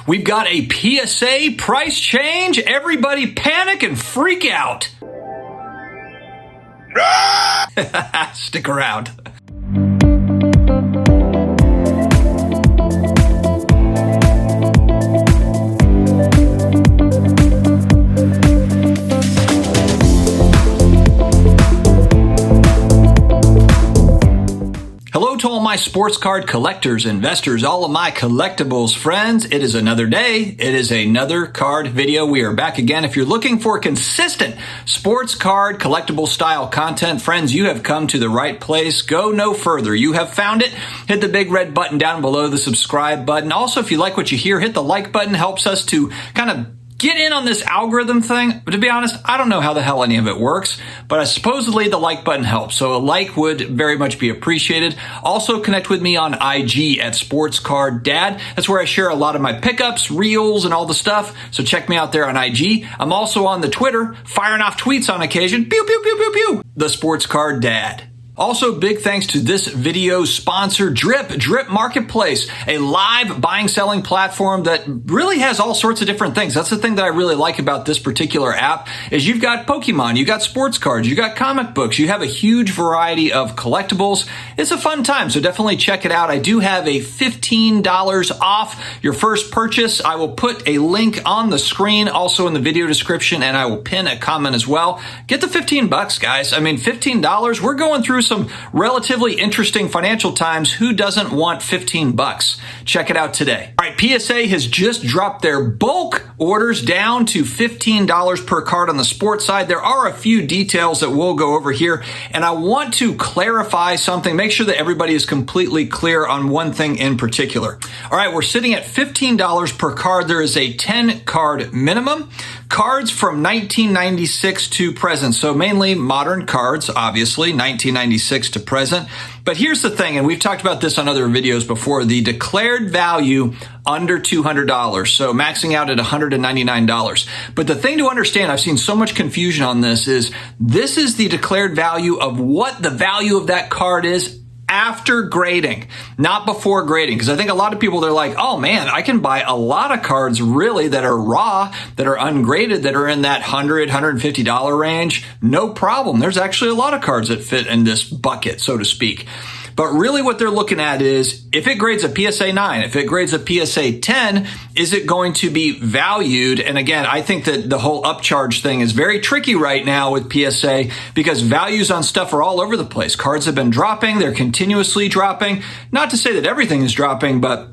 We've got a PSA price change. Everybody panic and freak out. Stick around. Hello to all my sports card collectors, investors, all of my collectibles friends. It is another day. It is another card video. We are back again. If you're looking for consistent sports card collectible style content, friends, you have come to the right place. Go no further. You have found it. Hit the big red button down below, the subscribe button. Also, if you like what you hear, hit the like button. Helps us to kind of get in on this algorithm thing. But to be honest, I don't know how the hell any of it works, but supposedly the like button helps. So a like would very much be appreciated. Also connect with me on IG at SportsCardDad. That's where I share a lot of my pickups, reels, and all the stuff. So check me out there on IG. I'm also on the Twitter, firing off tweets on occasion. Pew, pew, pew, pew, pew. The Sports Card Dad. Also, big thanks to this video's sponsor, Drip Marketplace, a live buying selling platform that really has all sorts of different things. That's the thing that I really like about this particular app is you've got Pokemon, you got sports cards, you got comic books, you have a huge variety of collectibles. It's a fun time, so definitely check it out. I do have a $15 off your first purchase. I will put a link on the screen, also in the video description, and I will pin a comment as well. Get the $15, guys. I mean, $15, we're going through some relatively interesting financial times. Who doesn't want $15? Check it out today. All right, PSA has just dropped their bulk orders down to $15 per card on the sports side. There are a few details that we'll go over here, and I want to clarify something, make sure that everybody is completely clear on one thing in particular. All right, we're sitting at $15 per card. There is a 10 card minimum. Cards from 1996 to present, so mainly modern cards, obviously, 1996 to present. But here's the thing, and we've talked about this on other videos before, the declared value under $200, so maxing out at $199. But the thing to understand, I've seen so much confusion on this is the declared value of what the value of that card is after grading, not before grading. Because I think a lot of people, they're like, oh man, I can buy a lot of cards really that are raw, that are ungraded, that are in that $100, $150 range. No problem. There's actually a lot of cards that fit in this bucket, so to speak. But really what they're looking at is if it grades a PSA 9, if it grades a PSA 10, is it going to be valued? And again, I think that the whole upcharge thing is very tricky right now with PSA because values on stuff are all over the place. Cards have been dropping. They're continuously dropping. Not to say that everything is dropping, but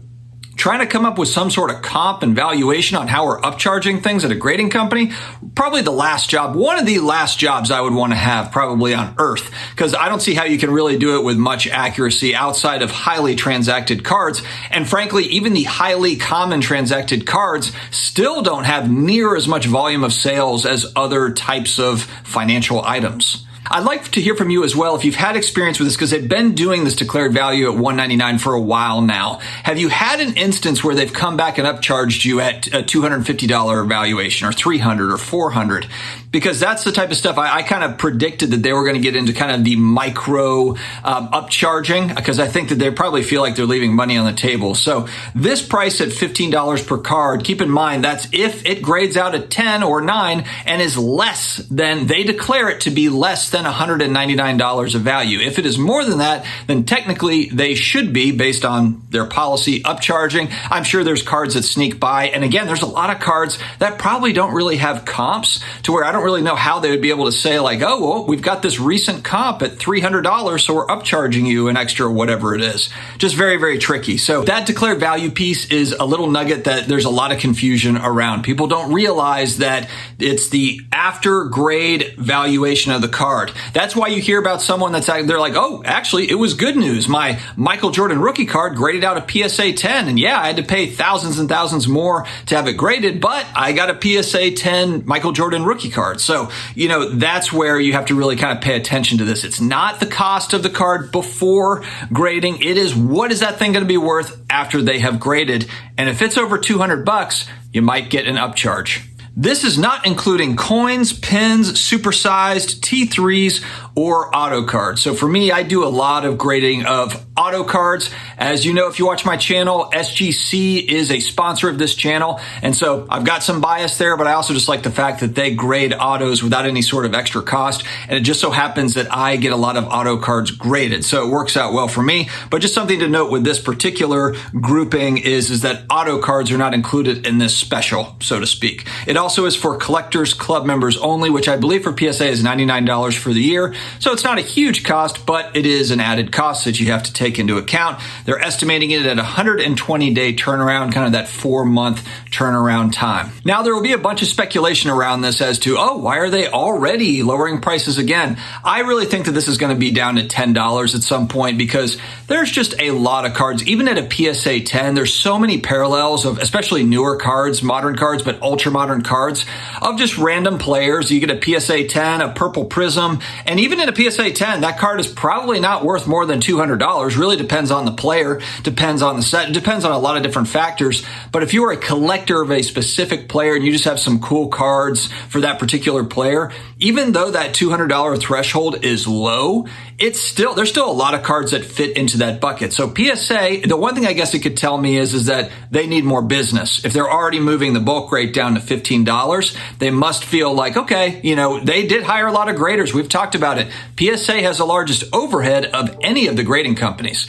trying to come up with some sort of comp and valuation on how we're upcharging things at a grading company, probably the last job, one of the last jobs I would want to have probably on earth, because I don't see how you can really do it with much accuracy outside of highly transacted cards. And frankly, even the highly common transacted cards still don't have near as much volume of sales as other types of financial items. I'd like to hear from you as well if you've had experience with this because they've been doing this declared value at $199 for a while now. Have you had an instance where they've come back and upcharged you at a $250 valuation or $300 or $400? Because that's the type of stuff I kind of predicted that they were going to get into kind of the micro upcharging because I think that they probably feel like they're leaving money on the table. So this price at $15 per card, keep in mind that's if it grades out a 10 or 9 and is less than, they declare it to be less than $199 of value. If it is more than that, then technically they should be, based on their policy, upcharging. I'm sure there's cards that sneak by. And again, there's a lot of cards that probably don't really have comps to where I don't really know how they would be able to say like, oh, well, we've got this recent comp at $300, so we're upcharging you an extra whatever it is. Just very, very tricky. So that declared value piece is a little nugget that there's a lot of confusion around. People don't realize that it's the after grade valuation of the card. That's why you hear about someone they're like, oh, actually, it was good news. My Michael Jordan rookie card graded out a PSA 10. And yeah, I had to pay thousands and thousands more to have it graded, but I got a PSA 10 Michael Jordan rookie card. So, that's where you have to really kind of pay attention to this. It's not the cost of the card before grading. It is what is that thing going to be worth after they have graded. And if it's over $200, you might get an upcharge. This is not including coins, pins, supersized T3s, or auto cards. So for me, I do a lot of grading of auto cards. As you know, if you watch my channel, SGC is a sponsor of this channel. And so I've got some bias there, but I also just like the fact that they grade autos without any sort of extra cost. And it just so happens that I get a lot of auto cards graded. So it works out well for me. But just something to note with this particular grouping is that auto cards are not included in this special, so to speak. It also is for Collectors Club members only, which I believe for PSA is $99 for the year. So it's not a huge cost, but it is an added cost that you have to take into account. They're estimating it at a 120-day turnaround, kind of that 4-month turnaround time. Now, there will be a bunch of speculation around this as to, oh, why are they already lowering prices again? I really think that this is going to be down to $10 at some point because there's just a lot of cards. Even at a PSA 10, there's so many parallels of especially newer cards, modern cards, but ultra modern cards of just random players. You get a PSA 10, a purple prism, and even in a PSA 10, that card is probably not worth more than $200. Really depends on the player, depends on the set, depends on a lot of different factors. But if you are a collector of a specific player and you just have some cool cards for that particular player, even though that $200 threshold is low, there's still a lot of cards that fit into that bucket. So PSA, the one thing I guess it could tell me is that they need more business. If they're already moving the bulk rate down to $15, they must feel like, okay, they did hire a lot of graders. We've talked about it. PSA has the largest overhead of any of the grading companies.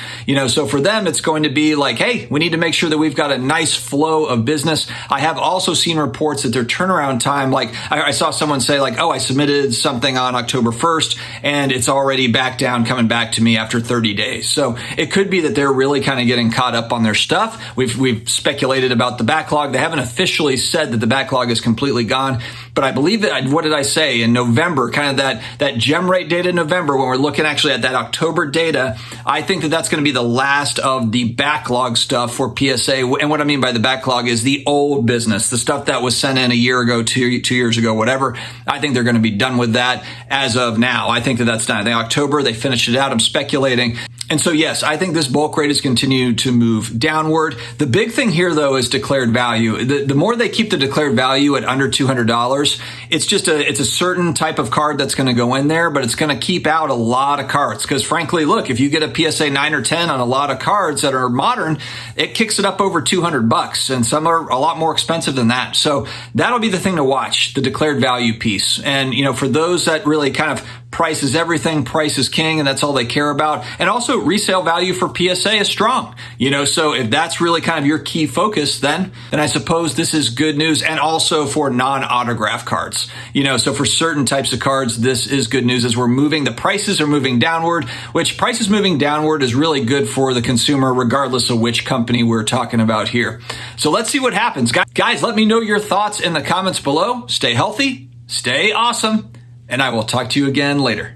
So for them, it's going to be like, hey, we need to make sure that we've got a nice flow of business. I have also seen reports that their turnaround time, like I saw someone say like, oh, I submitted something on October 1st and it's already back down, coming back to me after 30 days. So it could be that they're really kind of getting caught up on their stuff. We've speculated about the backlog. They haven't officially said that the backlog is completely gone, but I believe that, what did I say, in November, kind of that gem rate data in November, when we're looking actually at that October data, I think that that's going to be the last of the backlog stuff for PSA. And what I mean by the backlog is the old business, the stuff that was sent in a year ago, two years ago, whatever. I think they're going to be done with that as of now. I think that that's done. I think October, they finished it out. I'm speculating. And so, yes, I think this bulk rate is continuing to move downward. The big thing here, though, is declared value. The more they keep the declared value at under $200, it's a certain type of card that's going to go in there, but it's going to keep out a lot of cards. Because frankly, look, if you get a PSA 9 or 10 on a lot of cards that are modern, it kicks it up over $200, and some are a lot more expensive than that. So that'll be the thing to watch, the declared value piece. And, for those that really kind of price is everything, price is king, and that's all they care about. And also resale value for PSA is strong, so if that's really kind of your key focus, then I suppose this is good news. And also for non-autograph cards, so for certain types of cards, this is good news as the prices are moving downward, which prices moving downward is really good for the consumer, regardless of which company we're talking about here. So let's see what happens. Guys, let me know your thoughts in the comments below. Stay healthy, stay awesome, and I will talk to you again later.